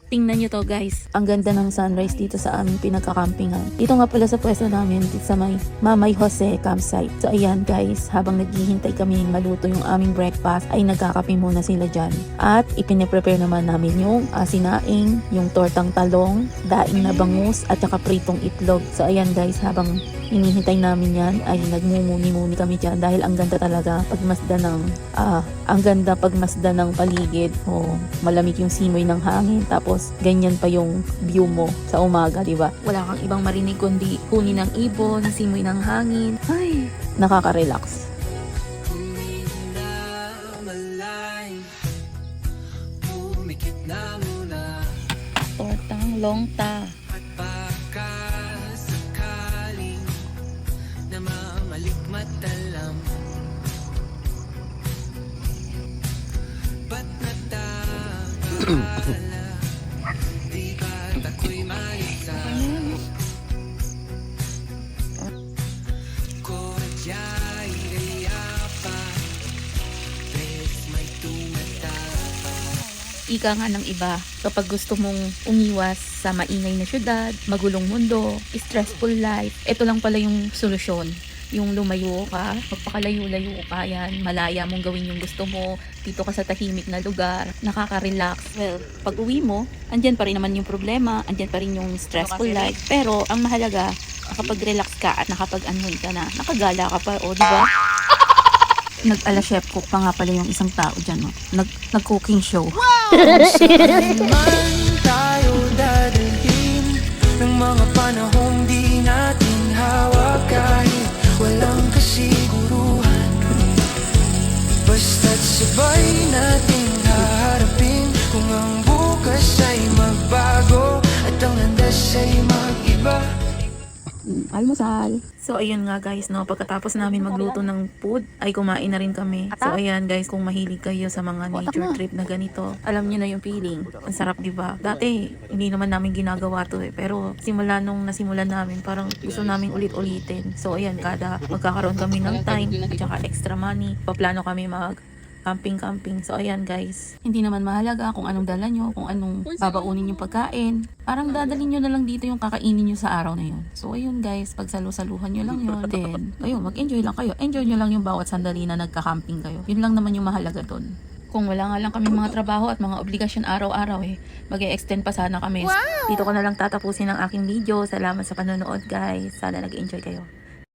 Tingnan nyo to guys. Ang ganda ng sunrise dito sa aming pinagkakampingan. Dito nga pala sa pwesto namin, dito sa may Mamay Jose campsite. So ayan guys, habang naghihintay kami maluto yung aming breakfast, ay nagkakape muna sila dyan. At ipine-prepare naman namin yung sinaing, yung tortang talong, daing na bangus, at saka pritong itlog. So ayan guys, habang hinihintay namin yan, ay nagmumuni-muni kami dyan dahil ang ganda talaga pagmasdan ng paligid. Malamig yung simoy ng hangin, tapos ganyan pa yung view mo sa umaga, di ba? Wala kang ibang marinig kundi huni ng ibon, simoy ng hangin. Ay, nakaka-relax. Tortang longta. Ika nga ng iba, kapag gusto mong umiwas sa maingay na syudad, magulong mundo, stressful life, ito lang pala yung solusyon. Yung lumayo ka, magpakalayo-layo ka, yan, malaya mong gawin yung gusto mo, dito ka sa tahimik na lugar, nakaka-relax. Well, pag uwi mo, andyan pa rin naman yung problema, andyan pa rin yung stressful life, pero ang mahalaga, nakapag-relax ka at nakapag-unwind ka na, nakagala ka pa, o diba? Nag-ala chef cook pa nga pala yung isang tao dyan, no? Nag-cooking show. Wow! Man tayo dadalhin ng mga panahong di natin hawak kahit walang kasiguruhan. Basta't sabay natin haharapin kung ang bukas ay magbago at ang landas ay mag-iba. Almusal. So ayun nga guys, no, pagkatapos namin magluto ng food ay kumain na rin kami. So ayan guys, kung mahilig kayo sa mga nature trip na ganito, alam niyo na yung feeling. Ang sarap, 'di ba? Dati hindi naman namin ginagawa 'to pero simula nung nasimulan namin, parang gusto namin ulit-ulitin. So ayan, kada magkakaroon kami ng time at saka extra money, paplano kami mag camping. So ayan guys, hindi naman mahalaga kung anong dala nyo, kung anong babaunin yung pagkain. Parang dadalhin nyo na lang dito yung kakainin nyo sa araw na yun. So ayun guys, pagsalu-saluhan nyo lang yun. Then, ayun, mag-enjoy lang kayo. Enjoy nyo lang yung bawat sandali na nagka-camping kayo. Yun lang naman yung mahalaga dun. Kung wala nga lang kami mga trabaho at mga obligasyon araw-araw mag-e-extend pa sana kami. Wow! Dito ko na lang tatapusin ang aking video. Salamat sa panonood guys. Sana nag-enjoy kayo.